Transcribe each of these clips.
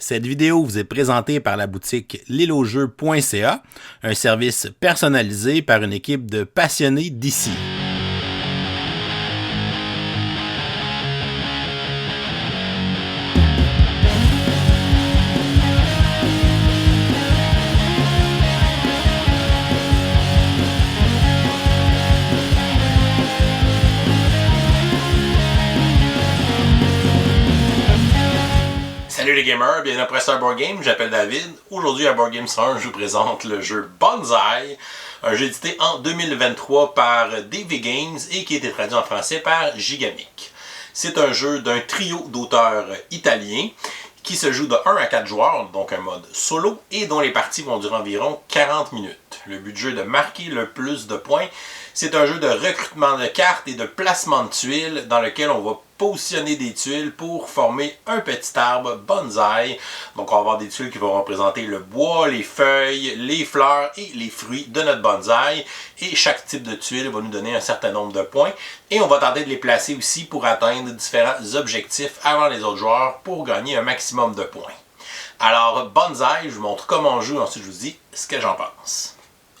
Cette vidéo vous est présentée par la boutique liloujeux.ca, un service personnalisé par une équipe de passionnés d'ici. Salut les gamers, bienvenue à Presseur Board Game, j'appelle David. Aujourd'hui à Board Game 100, je vous présente le jeu Bonsai, un jeu édité en 2023 par DV Games et qui a été traduit en français par Gigamic. C'est un jeu d'un trio d'auteurs italiens qui se joue de 1 à 4 joueurs, donc un mode solo, et dont les parties vont durer environ 40 minutes. Le but du jeu est de marquer le plus de points. C'est un jeu de recrutement de cartes et de placement de tuiles dans lequel on va positionner des tuiles pour former un petit arbre bonsaï. Donc on va avoir des tuiles qui vont représenter le bois, les feuilles, les fleurs et les fruits de notre bonsaï. Et chaque type de tuile va nous donner un certain nombre de points. Et on va tenter de les placer aussi pour atteindre différents objectifs avant les autres joueurs pour gagner un maximum de points. Alors Bonsai, je vous montre comment on joue, ensuite je vous dis ce que j'en pense.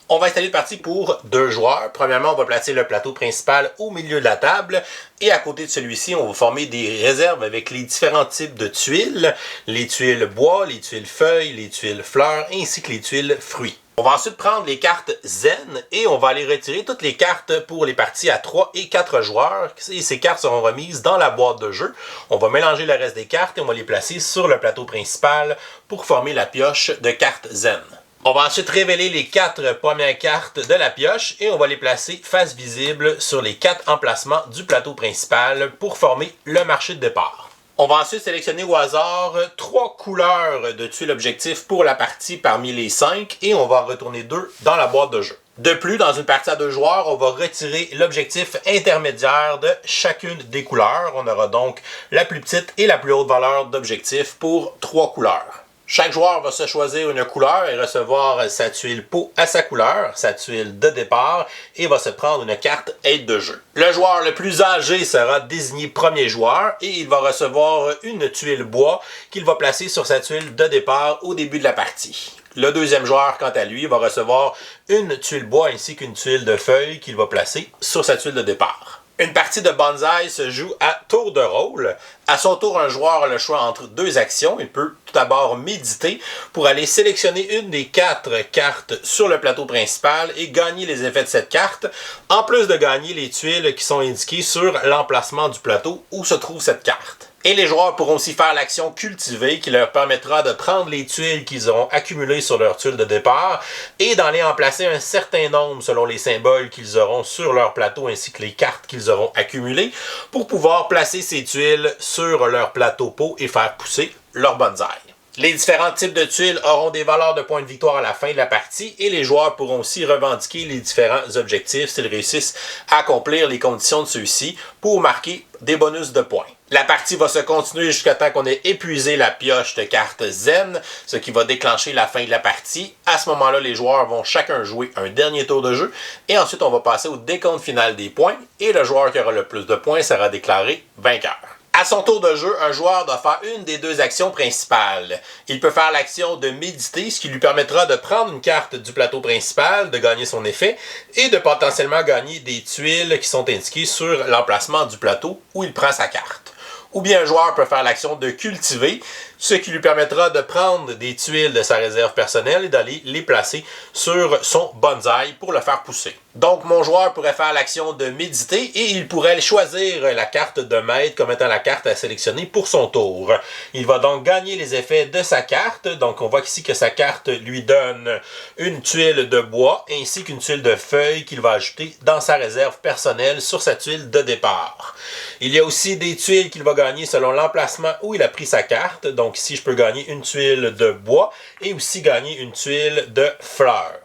On va installer une partie pour 2 joueurs. Premièrement, on va placer le plateau principal au milieu de la table. Et à côté de celui-ci, on va former des réserves avec les différents types de tuiles. Les tuiles bois, les tuiles feuilles, les tuiles fleurs, ainsi que les tuiles fruits. On va ensuite prendre les cartes Zen et on va aller retirer toutes les cartes pour les parties à 3 et 4 joueurs. Et ces cartes seront remises dans la boîte de jeu. On va mélanger le reste des cartes et on va les placer sur le plateau principal pour former la pioche de cartes Zen. On va ensuite révéler les 4 premières cartes de la pioche et on va les placer face visible sur les 4 emplacements du plateau principal pour former le marché de départ. On va ensuite sélectionner au hasard 3 couleurs de tuiles objectifs pour la partie parmi les 5 et on va en retourner 2 dans la boîte de jeu. De plus, dans une partie à 2 joueurs, on va retirer l'objectif intermédiaire de chacune des couleurs. On aura donc la plus petite et la plus haute valeur d'objectif pour 3 couleurs. Chaque joueur va se choisir une couleur et recevoir sa tuile peau à sa couleur, sa tuile de départ, et va se prendre une carte aide de jeu. Le joueur le plus âgé sera désigné premier joueur et il va recevoir une tuile bois qu'il va placer sur sa tuile de départ au début de la partie. Le deuxième joueur, quant à lui, va recevoir une tuile bois ainsi qu'une tuile de feuilles qu'il va placer sur sa tuile de départ. Une partie de Bonsai se joue à tour de rôle. À son tour, un joueur a le choix entre 2 actions. Il peut tout d'abord méditer pour aller sélectionner une des 4 cartes sur le plateau principal et gagner les effets de cette carte, en plus de gagner les tuiles qui sont indiquées sur l'emplacement du plateau où se trouve cette carte. Et les joueurs pourront aussi faire l'action cultiver qui leur permettra de prendre les tuiles qu'ils auront accumulées sur leur tuile de départ et d'en aller en placer un certain nombre selon les symboles qu'ils auront sur leur plateau ainsi que les cartes qu'ils auront accumulées pour pouvoir placer ces tuiles sur leur plateau pot et faire pousser leur bonsaï. Les différents types de tuiles auront des valeurs de points de victoire à la fin de la partie et les joueurs pourront aussi revendiquer les différents objectifs s'ils réussissent à accomplir les conditions de ceux-ci pour marquer des bonus de points. La partie va se continuer jusqu'à temps qu'on ait épuisé la pioche de cartes Zen, ce qui va déclencher la fin de la partie. À ce moment-là, les joueurs vont chacun jouer un dernier tour de jeu et ensuite on va passer au décompte final des points et le joueur qui aura le plus de points sera déclaré vainqueur. À son tour de jeu, un joueur doit faire une des 2 actions principales. Il peut faire l'action de méditer, ce qui lui permettra de prendre une carte du plateau principal, de gagner son effet, et de potentiellement gagner des tuiles qui sont indiquées sur l'emplacement du plateau où il prend sa carte. Ou bien un joueur peut faire l'action de cultiver, ce qui lui permettra de prendre des tuiles de sa réserve personnelle et d'aller les placer sur son bonsaï pour le faire pousser. Donc mon joueur pourrait faire l'action de méditer et il pourrait choisir la carte de maître comme étant la carte à sélectionner pour son tour. Il va donc gagner les effets de sa carte, donc on voit ici que sa carte lui donne une tuile de bois ainsi qu'une tuile de feuilles qu'il va ajouter dans sa réserve personnelle sur sa tuile de départ. Il y a aussi des tuiles qu'il va gagner selon l'emplacement où il a pris sa carte, donc ici je peux gagner une tuile de bois et aussi gagner une tuile de fleurs.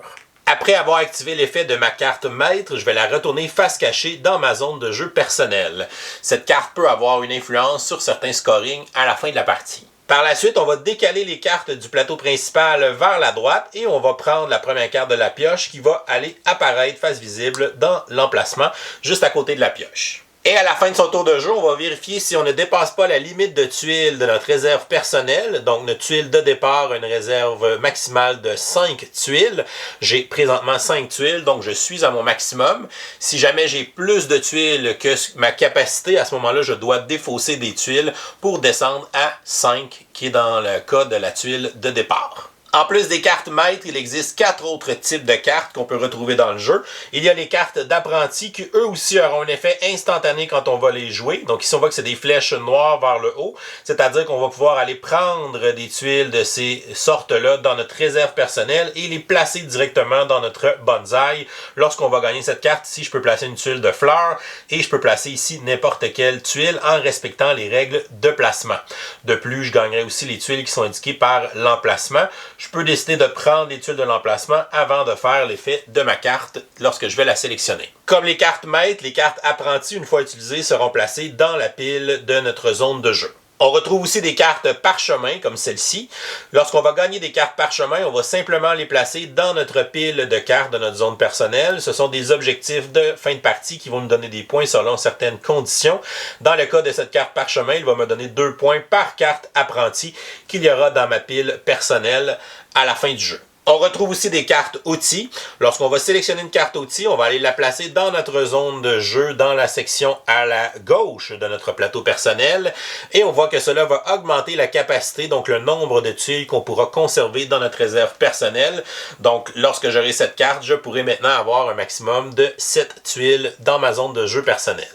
Après avoir activé l'effet de ma carte maître, je vais la retourner face cachée dans ma zone de jeu personnelle. Cette carte peut avoir une influence sur certains scorings à la fin de la partie. Par la suite, on va décaler les cartes du plateau principal vers la droite et on va prendre la première carte de la pioche qui va aller apparaître face visible dans l'emplacement juste à côté de la pioche. Et à la fin de son tour de jeu, on va vérifier si on ne dépasse pas la limite de tuiles de notre réserve personnelle. Donc, notre tuile de départ a une réserve maximale de 5 tuiles. J'ai présentement 5 tuiles, donc je suis à mon maximum. Si jamais j'ai plus de tuiles que ma capacité, à ce moment-là, je dois défausser des tuiles pour descendre à 5, qui est dans le cas de la tuile de départ. En plus des cartes maîtres, il existe 4 autres types de cartes qu'on peut retrouver dans le jeu. Il y a les cartes d'apprentis qui eux aussi auront un effet instantané quand on va les jouer. Donc ici on voit que c'est des flèches noires vers le haut, c'est-à-dire qu'on va pouvoir aller prendre des tuiles de ces sortes-là dans notre réserve personnelle et les placer directement dans notre bonsaï. Lorsqu'on va gagner cette carte, ici je peux placer une tuile de fleurs et je peux placer ici n'importe quelle tuile en respectant les règles de placement. De plus, je gagnerai aussi les tuiles qui sont indiquées par l'emplacement. Je peux décider de prendre les tuiles de l'emplacement avant de faire l'effet de ma carte lorsque je vais la sélectionner. Comme les cartes maîtres, les cartes apprentis, une fois utilisées, seront placées dans la pile de notre zone de jeu. On retrouve aussi des cartes parchemin comme celle-ci. Lorsqu'on va gagner des cartes parchemin, on va simplement les placer dans notre pile de cartes de notre zone personnelle. Ce sont des objectifs de fin de partie qui vont nous donner des points selon certaines conditions. Dans le cas de cette carte parchemin, il va me donner 2 points par carte apprenti qu'il y aura dans ma pile personnelle à la fin du jeu. On retrouve aussi des cartes outils. Lorsqu'on va sélectionner une carte outil, on va aller la placer dans notre zone de jeu, dans la section à la gauche de notre plateau personnel. Et on voit que cela va augmenter la capacité, donc le nombre de tuiles qu'on pourra conserver dans notre réserve personnelle. Donc, lorsque j'aurai cette carte, je pourrai maintenant avoir un maximum de 7 tuiles dans ma zone de jeu personnelle.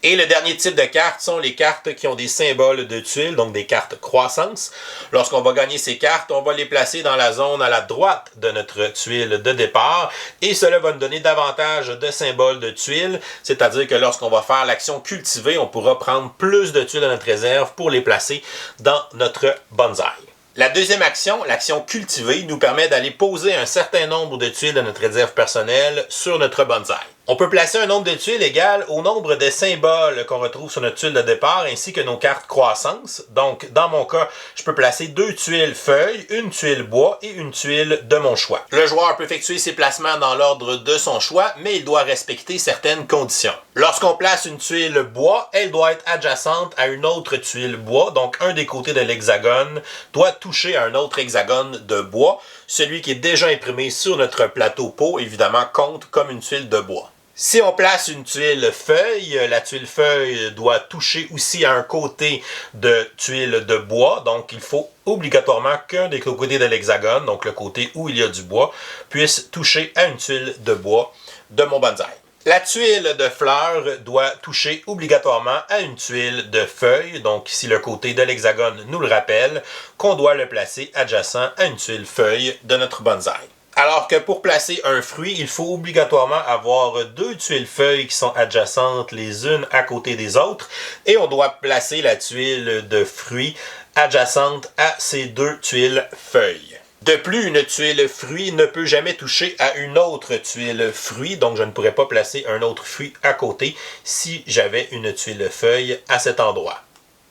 Et le dernier type de cartes sont les cartes qui ont des symboles de tuiles, donc des cartes croissance. Lorsqu'on va gagner ces cartes, on va les placer dans la zone à la droite de notre tuile de départ et cela va nous donner davantage de symboles de tuiles, c'est-à-dire que lorsqu'on va faire l'action cultiver, on pourra prendre plus de tuiles de notre réserve pour les placer dans notre bonsaï. La deuxième action, l'action cultiver, nous permet d'aller poser un certain nombre de tuiles de notre réserve personnelle sur notre bonsaï. On peut placer un nombre de tuiles égal au nombre de symboles qu'on retrouve sur notre tuile de départ ainsi que nos cartes croissance. Donc, dans mon cas, je peux placer 2 tuiles feuilles, une tuile bois et une tuile de mon choix. Le joueur peut effectuer ses placements dans l'ordre de son choix, mais il doit respecter certaines conditions. Lorsqu'on place une tuile bois, elle doit être adjacente à une autre tuile bois, donc un des côtés de l'hexagone doit toucher à un autre hexagone de bois. Celui qui est déjà imprimé sur notre plateau pot, évidemment, compte comme une tuile de bois. Si on place une tuile feuille, la tuile feuille doit toucher aussi à un côté de tuile de bois. Donc, il faut obligatoirement qu'un des côtés de l'hexagone, donc le côté où il y a du bois, puisse toucher à une tuile de bois de mon bonsaï. La tuile de fleurs doit toucher obligatoirement à une tuile de feuilles. Donc, ici, le côté de l'hexagone nous le rappelle qu'on doit le placer adjacent à une tuile feuille de notre bonsaï. Alors que pour placer un fruit, il faut obligatoirement avoir 2 tuiles feuilles qui sont adjacentes les unes à côté des autres et on doit placer la tuile de fruit adjacente à ces 2 tuiles feuilles. De plus, une tuile fruit ne peut jamais toucher à une autre tuile fruit, donc je ne pourrais pas placer un autre fruit à côté si j'avais une tuile feuille à cet endroit.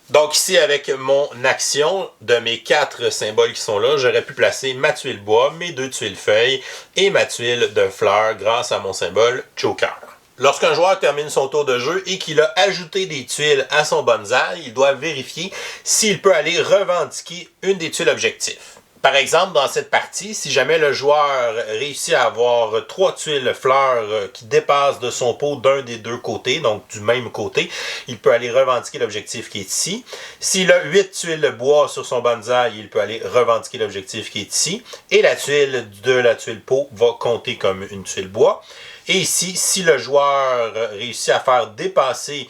Donc ici, avec mon action de mes 4 symboles qui sont là, j'aurais pu placer ma tuile bois, mes 2 tuiles feuilles et ma tuile de fleurs grâce à mon symbole Joker. Lorsqu'un joueur termine son tour de jeu et qu'il a ajouté des tuiles à son bonsaï, il doit vérifier s'il peut aller revendiquer une des tuiles objectifs. Par exemple, dans cette partie, si jamais le joueur réussit à avoir 3 tuiles fleurs qui dépassent de son pot d'un des 2 côtés, donc du même côté, il peut aller revendiquer l'objectif qui est ici. S'il a 8 tuiles bois sur son bonsaï, il peut aller revendiquer l'objectif qui est ici. Et la tuile de la tuile pot va compter comme une tuile bois. Et ici, si le joueur réussit à faire dépasser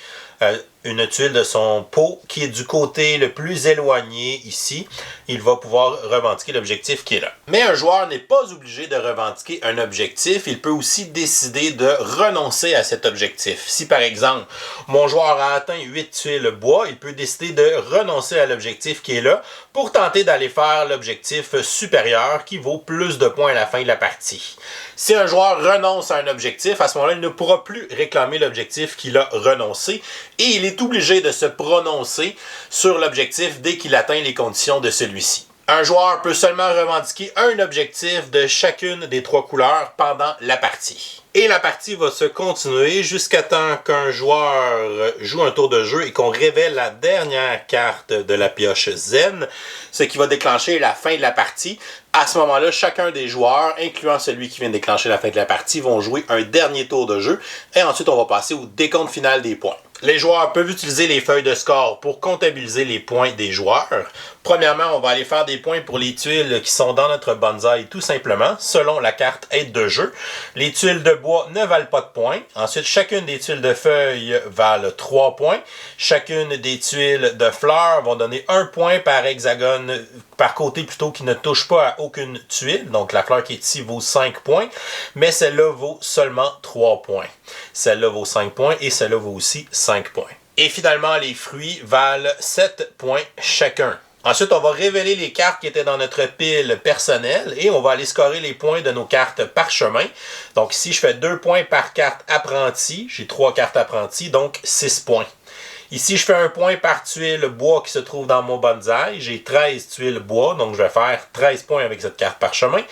une tuile de son pot qui est du côté le plus éloigné ici, il va pouvoir revendiquer l'objectif qui est là. Mais un joueur n'est pas obligé de revendiquer un objectif, il peut aussi décider de renoncer à cet objectif. Si par exemple, mon joueur a atteint 8 tuiles bois, il peut décider de renoncer à l'objectif qui est là pour tenter d'aller faire l'objectif supérieur qui vaut plus de points à la fin de la partie. Si un joueur renonce à un objectif, à ce moment-là, il ne pourra plus réclamer l'objectif qu'il a renoncé et il est obligé de se prononcer sur l'objectif dès qu'il atteint les conditions de celui-ci. Un joueur peut seulement revendiquer un objectif de chacune des 3 couleurs pendant la partie. Et la partie va se continuer jusqu'à temps qu'un joueur joue un tour de jeu et qu'on révèle la dernière carte de la pioche Zen, ce qui va déclencher la fin de la partie. À ce moment-là, chacun des joueurs, incluant celui qui vient de déclencher la fin de la partie, vont jouer un dernier tour de jeu et ensuite on va passer au décompte final des points. Les joueurs peuvent utiliser les feuilles de score pour comptabiliser les points des joueurs. Premièrement, on va aller faire des points pour les tuiles qui sont dans notre bonsaï tout simplement, selon la carte aide de jeu. Les tuiles de bois ne valent pas de points. Ensuite, chacune des tuiles de feuilles valent 3 points. Chacune des tuiles de fleurs vont donner 1 point par hexagone, par côté plutôt, qui ne touche pas à aucune tuile. Donc la fleur qui est ici vaut 5 points, mais celle-là vaut seulement 3 points. Celle-là vaut 5 points et celle-là vaut aussi 5 points. Et finalement, les fruits valent 7 points chacun. Ensuite, on va révéler les cartes qui étaient dans notre pile personnelle et on va aller scorer les points de nos cartes parchemin. Donc ici, je fais 2 points par carte apprenti. J'ai 3 cartes apprentis, donc 6 points. Ici, je fais 1 point par tuile bois qui se trouve dans mon bonsaï. J'ai 13 tuiles bois, donc je vais faire 13 points avec cette carte parchemin.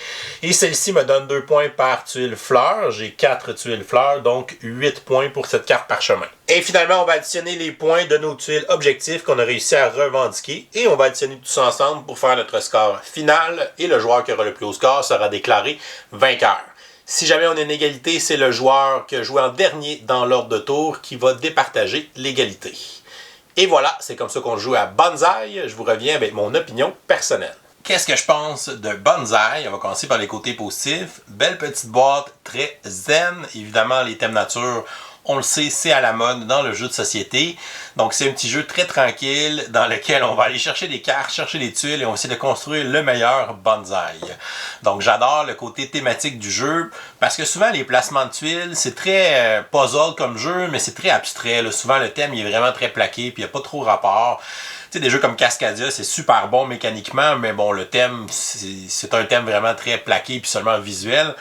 Et celle-ci me donne 2 points par tuile fleur. J'ai 4 tuiles fleurs, donc 8 points pour cette carte parchemin. Et finalement, on va additionner les points de nos tuiles objectifs qu'on a réussi à revendiquer. Et on va additionner tout ça ensemble pour faire notre score final. Et le joueur qui aura le plus haut score sera déclaré vainqueur. Si jamais on a une égalité, c'est le joueur qui a joué en dernier dans l'ordre de tour qui va départager l'égalité. Et voilà, c'est comme ça qu'on joue à Bonsaï. Je vous reviens avec mon opinion personnelle. Qu'est-ce que je pense de Bonsaï? On va commencer par les côtés positifs. Belle petite boîte, très zen. Évidemment, les thèmes nature, on le sait, c'est à la mode dans le jeu de société. Donc, c'est un petit jeu très tranquille dans lequel on va aller chercher des cartes, chercher des tuiles et on va essayer de construire le meilleur bonsaï. Donc, j'adore le côté thématique du jeu parce que souvent, les placements de tuiles, c'est très puzzle comme jeu, mais c'est très abstrait. Là. Souvent, le thème il est vraiment très plaqué puis il n'y a pas trop rapport. Tu sais, des jeux comme Cascadia, c'est super bon mécaniquement, mais bon, le thème, c'est un thème vraiment très plaqué puis seulement visuel.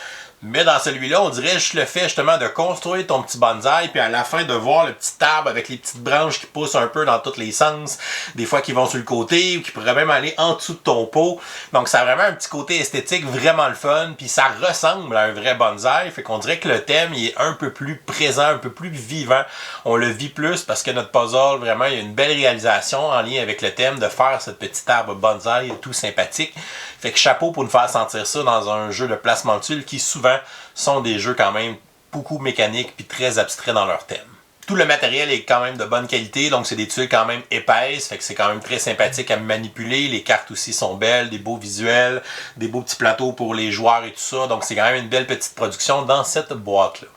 Mais dans celui-là, on dirait juste le fait justement de construire ton petit bonsaï, puis à la fin de voir le petit arbre avec les petites branches qui poussent un peu dans tous les sens, des fois qui vont sur le côté ou qui pourraient même aller en dessous de ton pot. Donc ça a vraiment un petit côté esthétique vraiment le fun, puis ça ressemble à un vrai bonsaï, fait qu'on dirait que le thème il est un peu plus présent, un peu plus vivant. On le vit plus parce que notre puzzle, vraiment, il y a une belle réalisation en lien avec le thème de faire ce petit arbre bonsaï tout sympathique. Fait que chapeau pour nous faire sentir ça dans un jeu de placement de tuiles qui souvent sont des jeux quand même beaucoup mécaniques puis très abstraits dans leur thème. Tout le matériel est quand même de bonne qualité, donc c'est des tuiles quand même épaisses, fait que c'est quand même très sympathique à manipuler. Les cartes aussi sont belles, des beaux visuels, des beaux petits plateaux pour les joueurs et tout ça, donc c'est quand même une belle petite production dans cette boîte-là.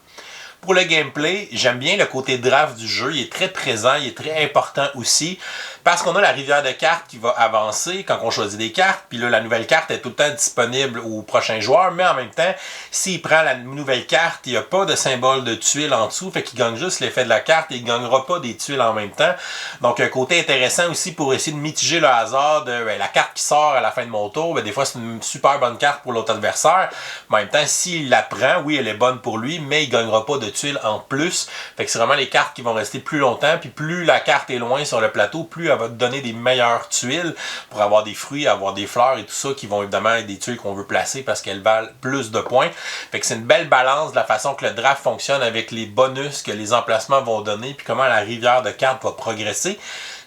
Pour le gameplay, j'aime bien le côté draft du jeu, il est très présent, il est très important aussi, parce qu'on a la rivière de cartes qui va avancer quand on choisit des cartes, puis là la nouvelle carte est tout le temps disponible au prochain joueur, mais en même temps, s'il prend la nouvelle carte, il n'y a pas de symbole de tuile en dessous, fait qu'il gagne juste l'effet de la carte et il ne gagnera pas des tuiles en même temps. Donc un côté intéressant aussi pour essayer de mitiger le hasard de la carte qui sort à la fin de mon tour, des fois c'est une super bonne carte pour l'autre adversaire, mais en même temps, s'il la prend, oui elle est bonne pour lui, mais il ne gagnera pas de tuiles en plus. Fait que c'est vraiment les cartes qui vont rester plus longtemps, puis plus la carte est loin sur le plateau, plus elle va te donner des meilleures tuiles pour avoir des fruits, avoir des fleurs et tout ça qui vont évidemment être des tuiles qu'on veut placer parce qu'elles valent plus de points. Fait que c'est une belle balance de la façon que le draft fonctionne avec les bonus que les emplacements vont donner, puis comment la rivière de cartes va progresser.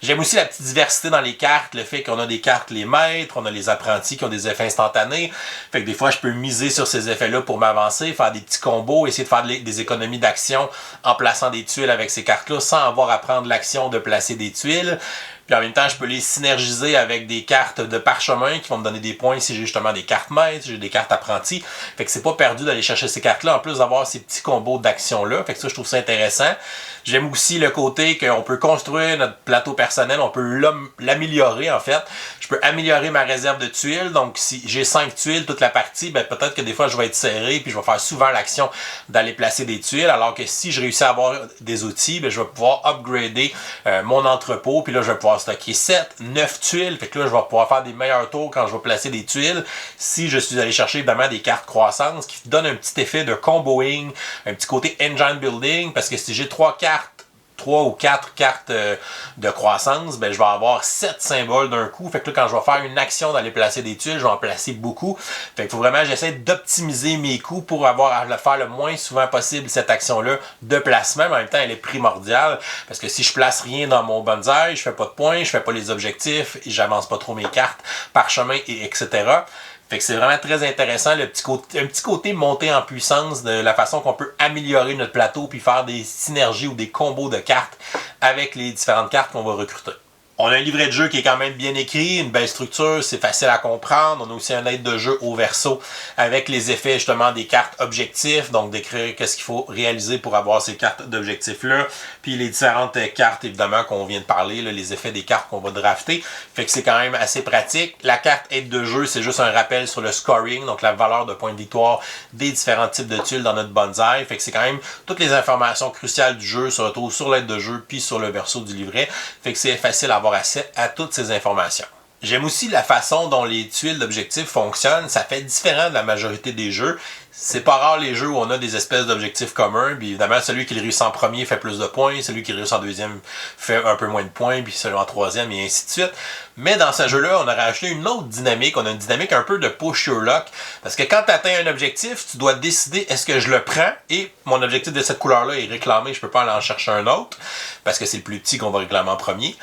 J'aime aussi la petite diversité dans les cartes, le fait qu'on a des cartes les maîtres, on a les apprentis qui ont des effets instantanés. Fait que des fois, je peux miser sur ces effets-là pour m'avancer, faire des petits combos, essayer de faire des économies d'action en plaçant des tuiles avec ces cartes-là sans avoir à prendre l'action de placer des tuiles. Puis en même temps, je peux les synergiser avec des cartes de parchemin qui vont me donner des points si j'ai justement des cartes maîtres, j'ai des cartes apprentis. Fait que c'est pas perdu d'aller chercher ces cartes-là, en plus d'avoir ces petits combos d'action-là. Fait que ça, je trouve ça intéressant. J'aime aussi le côté qu'on peut construire notre plateau personnel, on peut l'améliorer en fait. Je peux améliorer ma réserve de tuiles. Donc si j'ai 5 tuiles toute la partie, ben peut-être que des fois je vais être serré puis je vais faire souvent l'action d'aller placer des tuiles. Alors que si je réussis à avoir des outils, ben je vais pouvoir upgrader mon entrepôt. Puis là je vais pouvoir stocker 7, 9 tuiles. Fait que là je vais pouvoir faire des meilleurs tours quand je vais placer des tuiles. Si je suis allé chercher évidemment des cartes croissance qui donnent un petit effet de comboing, un petit côté engine building. Parce que si j'ai 3 3 ou 4 cartes de croissance, ben je vais avoir 7 symboles d'un coup. Fait que là, quand je vais faire une action d'aller placer des tuiles, je vais en placer beaucoup. Fait qu'il faut vraiment, j'essaie d'optimiser mes coups pour avoir à le faire le moins souvent possible, cette action-là de placement. Mais en même temps, elle est primordiale parce que si je place rien dans mon bonsaï, je fais pas de points, je fais pas les objectifs, j'avance pas trop mes cartes, parchemin, et etc. Fait que c'est vraiment très intéressant, un petit côté monté en puissance de la façon qu'on peut améliorer notre plateau puis faire des synergies ou des combos de cartes avec les différentes cartes qu'on va recruter. On a un livret de jeu qui est quand même bien écrit, une belle structure, c'est facile à comprendre. On a aussi un aide de jeu au verso avec les effets justement des cartes objectifs, donc d'écrire qu'est-ce qu'il faut réaliser pour avoir ces cartes d'objectifs-là. Puis les différentes cartes évidemment qu'on vient de parler, là, les effets des cartes qu'on va drafter. Fait que c'est quand même assez pratique. La carte aide de jeu, c'est juste un rappel sur le scoring, donc la valeur de points de victoire des différents types de tuiles dans notre bonsaï. Fait que c'est quand même toutes les informations cruciales du jeu se retrouvent sur l'aide de jeu puis sur le verso du livret. Fait que c'est facile à avoir accès à toutes ces informations. J'aime aussi la façon dont les tuiles d'objectifs fonctionnent. Ça fait différent de la majorité des jeux. C'est pas rare les jeux où on a des espèces d'objectifs communs. Puis évidemment, celui qui le réussit en premier fait plus de points. Celui qui réussit en deuxième fait un peu moins de points. Puis celui en troisième et ainsi de suite. Mais dans ce jeu-là, on a rajouté une autre dynamique. On a une dynamique un peu de push your luck. Parce que quand tu atteins un objectif, tu dois décider est-ce que je le prends et mon objectif de cette couleur-là est réclamé. Je peux pas aller en chercher un autre. Parce que c'est le plus petit qu'on va réclamer en premier.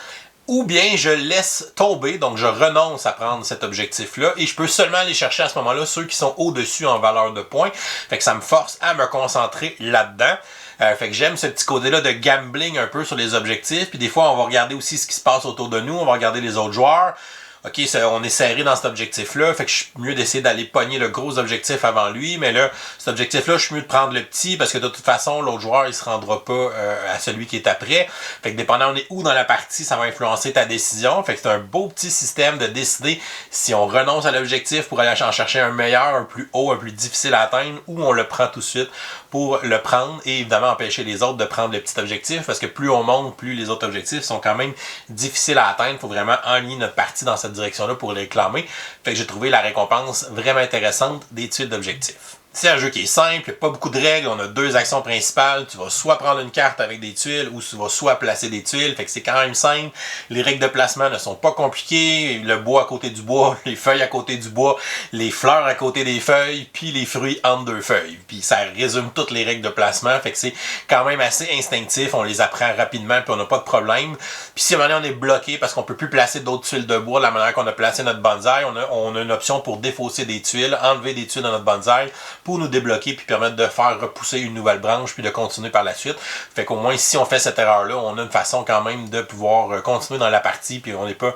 Ou bien je laisse tomber, donc je renonce à prendre cet objectif-là et je peux seulement aller chercher à ce moment-là ceux qui sont au-dessus en valeur de points. Fait que ça me force à me concentrer là-dedans. Fait que j'aime ce petit côté-là de gambling un peu sur les objectifs. Puis des fois, on va regarder aussi ce qui se passe autour de nous. On va regarder les autres joueurs. OK, on est serré dans cet objectif-là, fait que je suis mieux d'essayer d'aller pogner le gros objectif avant lui, mais là, cet objectif-là, je suis mieux de prendre le petit, parce que de toute façon, l'autre joueur, il se rendra pas à celui qui est après. Fait que dépendant on est où dans la partie, ça va influencer ta décision. Fait que c'est un beau petit système de décider si on renonce à l'objectif pour aller en chercher un meilleur, un plus haut, un plus difficile à atteindre, ou on le prend tout de suite pour le prendre et évidemment empêcher les autres de prendre le petit objectif, parce que plus on monte, plus les autres objectifs sont quand même difficiles à atteindre. Il faut vraiment enligner notre partie dans cette direction-là pour les réclamer. Fait que j'ai trouvé la récompense vraiment intéressante des tuiles d'objectifs. C'est un jeu qui est simple, il n'y a pas beaucoup de règles, on a deux actions principales. Tu vas soit prendre une carte avec des tuiles ou tu vas soit placer des tuiles, fait que c'est quand même simple. Les règles de placement ne sont pas compliquées, le bois à côté du bois, les feuilles à côté du bois, les fleurs à côté des feuilles, puis les fruits entre deux feuilles. Puis ça résume toutes les règles de placement, fait que c'est quand même assez instinctif, on les apprend rapidement puis on n'a pas de problème. Puis si à un moment donné on est bloqué parce qu'on peut plus placer d'autres tuiles de bois de la manière qu'on a placé notre bonsaï, on a une option pour défausser des tuiles, enlever des tuiles dans notre bonsaï, pour nous débloquer puis permettre de faire repousser une nouvelle branche puis de continuer par la suite. Fait qu'au moins si on fait cette erreur-là, on a une façon quand même de pouvoir continuer dans la partie puis on n'est pas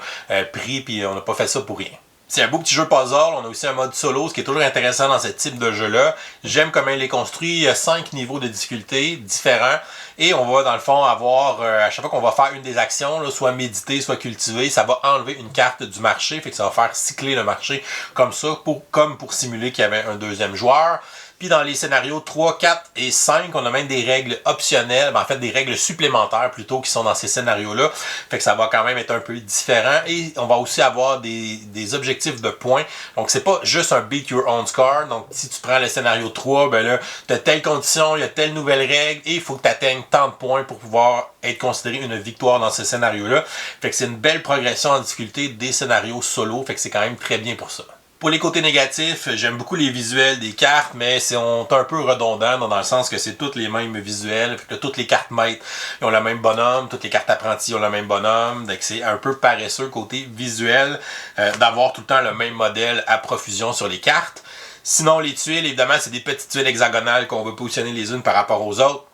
pris puis on n'a pas fait ça pour rien. C'est un beau petit jeu puzzle, on a aussi un mode solo, ce qui est toujours intéressant dans ce type de jeu-là. J'aime comment il est construit, il y a 5 niveaux de difficulté différents et on va dans le fond avoir, à chaque fois qu'on va faire une des actions, là, soit méditer, soit cultiver, ça va enlever une carte du marché, fait que ça va faire cycler le marché comme ça, comme pour simuler qu'il y avait un deuxième joueur. Puis dans les scénarios 3, 4 et 5, on a même des règles optionnelles, en fait des règles supplémentaires plutôt qui sont dans ces scénarios-là. Fait que ça va quand même être un peu différent. Et on va aussi avoir des objectifs de points. Donc c'est pas juste un beat your own score. Donc si tu prends le scénario 3, ben là, tu as telle condition, il y a telle nouvelle règle et il faut que tu atteignes tant de points pour pouvoir être considéré une victoire dans ce scénario-là. Fait que c'est une belle progression en difficulté des scénarios solo. Fait que c'est quand même très bien pour ça. Pour les côtés négatifs, j'aime beaucoup les visuels des cartes, mais c'est un peu redondant dans le sens que c'est toutes les mêmes visuels. Fait que toutes les cartes maîtres ont le même bonhomme, toutes les cartes apprentis ont le même bonhomme. Donc c'est un peu paresseux côté visuel d'avoir tout le temps le même modèle à profusion sur les cartes. Sinon, les tuiles, évidemment, c'est des petites tuiles hexagonales qu'on veut positionner les unes par rapport aux autres.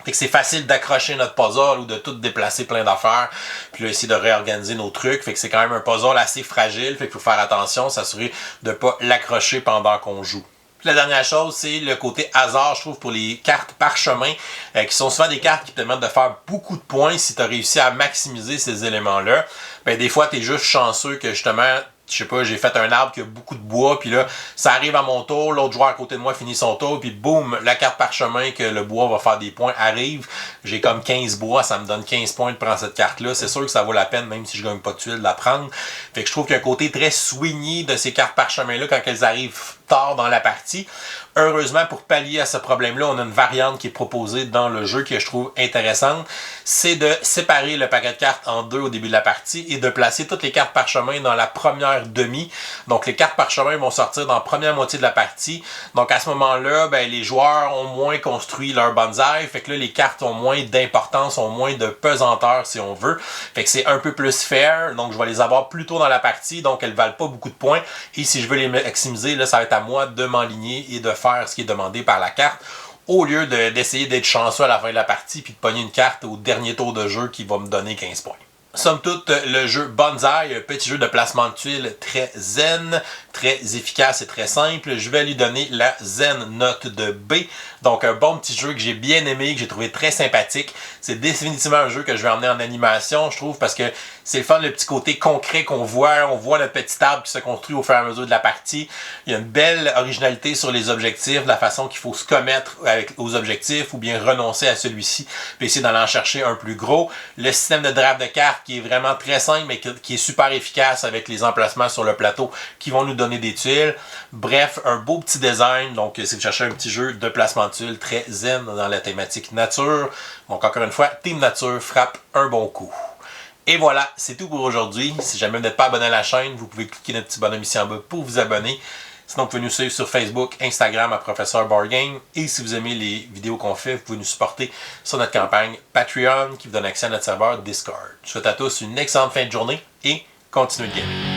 Fait que c'est facile d'accrocher notre puzzle ou de tout déplacer plein d'affaires puis là essayer de réorganiser nos trucs. Fait que c'est quand même un puzzle assez fragile. Fait qu'il faut faire attention, s'assurer de ne pas l'accrocher pendant qu'on joue. Puis la dernière chose, c'est le côté hasard, je trouve, pour les cartes parchemin, qui sont souvent des cartes qui te permettent de faire beaucoup de points si tu as réussi à maximiser ces éléments-là. Ben, des fois, tu es juste chanceux que justement, je sais pas, j'ai fait un arbre qui a beaucoup de bois, puis là, ça arrive à mon tour, l'autre joueur à côté de moi finit son tour, puis boum, la carte parchemin que le bois va faire des points arrive. J'ai comme 15 bois, ça me donne 15 points de prendre cette carte-là. C'est sûr que ça vaut la peine, même si je gagne pas de tuiles, de la prendre. Fait que je trouve qu'il y a un côté très swingy de ces cartes parchemin-là quand elles arrivent tard dans la partie. Heureusement, pour pallier à ce problème-là, on a une variante qui est proposée dans le jeu que je trouve intéressante. C'est de séparer le paquet de cartes en deux au début de la partie et de placer toutes les cartes parchemin dans la première demi. Donc, les cartes parchemin vont sortir dans la première moitié de la partie. Donc, à ce moment-là, ben, les joueurs ont moins construit leur bonsaï. Fait que là, les cartes ont moins d'importance, ont moins de pesanteur, si on veut. Fait que c'est un peu plus fair. Donc, je vais les avoir plus tôt dans la partie. Donc, elles valent pas beaucoup de points. Et si je veux les maximiser, là, ça va être à moi de m'enligner et de faire ce qui est demandé par la carte, au lieu d'essayer d'être chanceux à la fin de la partie puis de pogner une carte au dernier tour de jeu qui va me donner 15 points. Somme toute, le jeu Bonsaï, un petit jeu de placement de tuiles très zen, très efficace et très simple. Je vais lui donner la zen note de B. Donc un bon petit jeu que j'ai bien aimé, que j'ai trouvé très sympathique. C'est définitivement un jeu que je vais emmener en animation, je trouve, parce que c'est le fun, le petit côté concret qu'on voit. On voit notre petit arbre qui se construit au fur et à mesure de la partie. Il y a une belle originalité sur les objectifs, de la façon qu'il faut se commettre aux objectifs ou bien renoncer à celui-ci, puis essayer d'en chercher un plus gros. Le système de draft de cartes qui est vraiment très simple, mais qui est super efficace avec les emplacements sur le plateau qui vont nous donner des tuiles. Bref, un beau petit design. Donc, si vous cherchez un petit jeu de placement de tuiles très zen dans la thématique nature. Donc, encore une fois, Team Nature frappe un bon coup. Et voilà, c'est tout pour aujourd'hui. Si jamais vous n'êtes pas abonné à la chaîne, vous pouvez cliquer notre petit bonhomme ici en bas pour vous abonner. Sinon, vous pouvez nous suivre sur Facebook, Instagram à Professeur Board Game. Et si vous aimez les vidéos qu'on fait, vous pouvez nous supporter sur notre campagne Patreon qui vous donne accès à notre serveur Discord. Je souhaite à tous une excellente fin de journée et continuez de gamer.